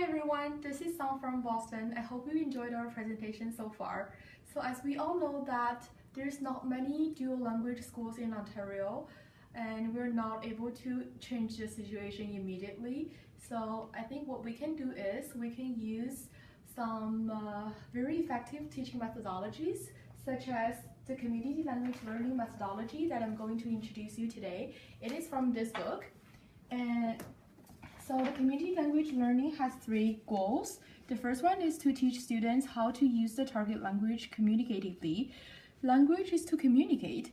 everyone, this is Song from Boston. I hope you enjoyed our presentation so far. So as we all know that there's not many dual language schools in Ontario and we're not able to change the situation immediately. So I think what we can do is we can use some very effective teaching methodologies such as the community language learning methodology that I'm going to introduce you today. It is from this book. And so the community language learning has three goals. The first one is to teach students how to use the target language communicatively. Language is to communicate.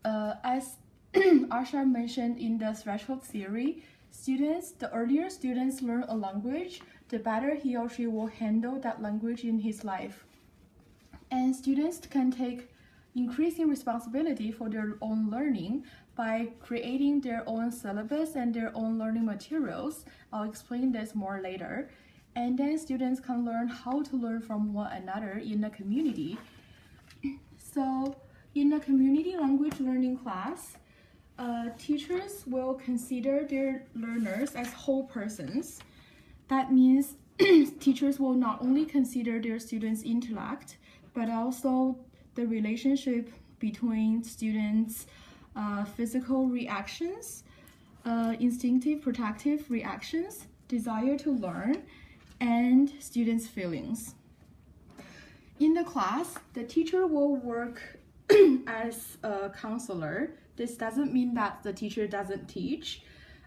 As Asha mentioned in the threshold theory, the earlier students learn a language, the better he or she will handle that language in his life. And students can take increasing responsibility for their own learning by creating their own syllabus and their own learning materials. I'll explain this more later. And then students can learn how to learn from one another in a community. So in a community language learning class, teachers will consider their learners as whole persons. That means teachers will not only consider their students' intellect, but also the relationship between students' physical reactions, instinctive protective reactions, desire to learn, and students' feelings. In the class, the teacher will work as a counselor. This doesn't mean that the teacher doesn't teach.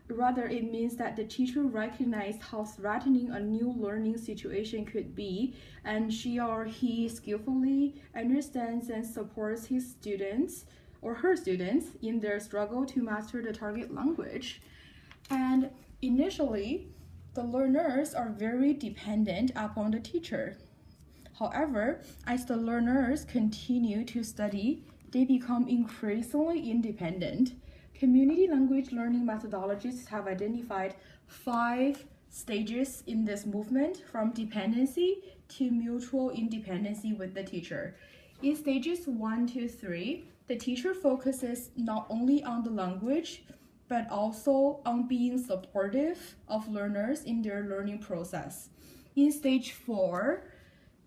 Rather, it means that the teacher recognizes how threatening a new learning situation could be, and she or he skillfully understands and supports his students or her students in their struggle to master the target language. And initially, the learners are very dependent upon the teacher. However, as the learners continue to study, they become increasingly independent. Community language learning methodologists have identified 5 stages in this movement, from dependency to mutual independency with the teacher. In stages 1 to 3, the teacher focuses not only on the language, but also on being supportive of learners in their learning process. In stage 4,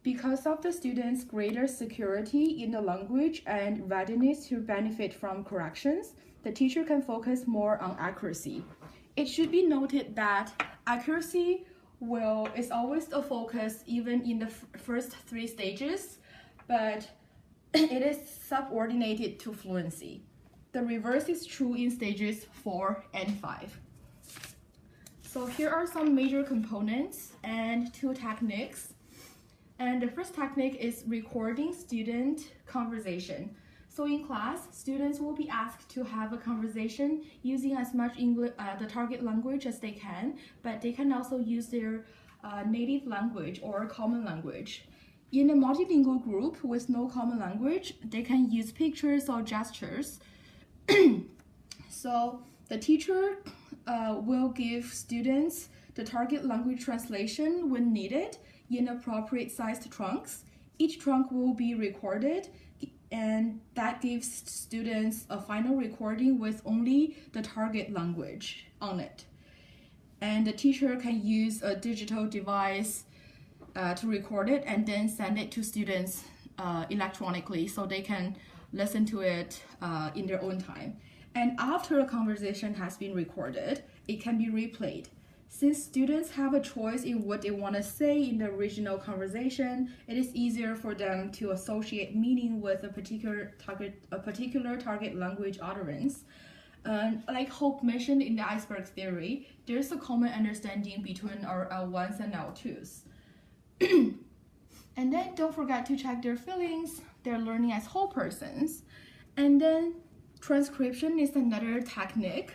because of the students' greater security in the language and readiness to benefit from corrections, the teacher can focus more on accuracy. It should be noted that accuracy is always a focus even in the first 3 stages, but it is subordinated to fluency. The reverse is true in stages 4 and 5. So here are some major components and 2 techniques. And the first technique is recording student conversation. So in class, students will be asked to have a conversation using as much English, the target language as they can, but they can also use their native language or common language. In a multilingual group with no common language, they can use pictures or gestures. So the teacher will give students the target language translation when needed in appropriate sized trunks. Each trunk will be recorded, and that gives students a final recording with only the target language on it. And the teacher can use a digital device to record it and then send it to students electronically so they can listen to it in their own time. And after a conversation has been recorded, it can be replayed. Since students have a choice in what they want to say in the original conversation, it is easier for them to associate meaning with a particular target language utterance. Like Hope mentioned in the iceberg theory, there's a common understanding between our L1s and L2s. And then don't forget to check their feelings, their learning as whole persons. And then transcription is another technique.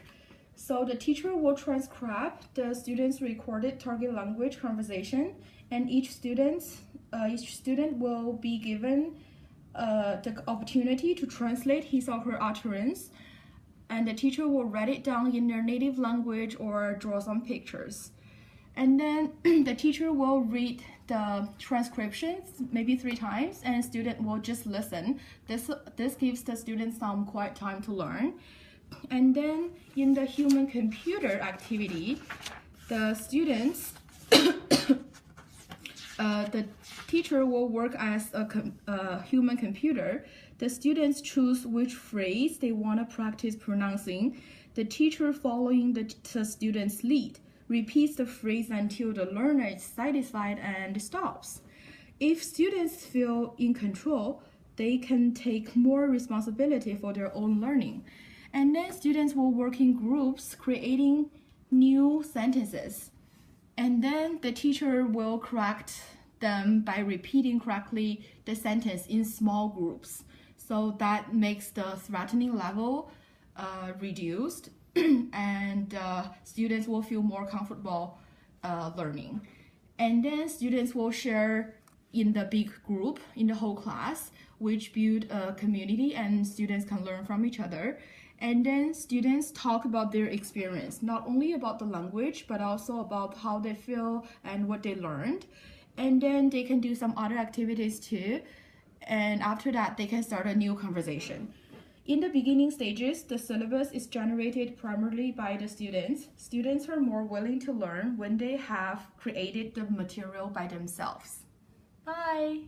So the teacher will transcribe the student's recorded target language conversation, and each student will be given the opportunity to translate his or her utterance, and the teacher will write it down in their native language or draw some pictures. And then the teacher will read the transcriptions maybe 3 times, and student will just listen. This gives the student some quiet time to learn. And then in the human-computer activity, the students the teacher will work as a human computer. The students choose which phrase they want to practice pronouncing. The teacher, following the student's lead, repeats the phrase until the learner is satisfied and stops. If students feel in control, they can take more responsibility for their own learning. And then students will work in groups, creating new sentences. And then the teacher will correct them by repeating correctly the sentence in small groups. So that makes the threatening level reduced and students will feel more comfortable learning. And then students will share in the big group, in the whole class, which build a community and students can learn from each other. And then students talk about their experience, not only about the language, but also about how they feel and what they learned. And then they can do some other activities too. And after that, they can start a new conversation. In the beginning stages, the syllabus is generated primarily by the students. Students are more willing to learn when they have created the material by themselves. Bye!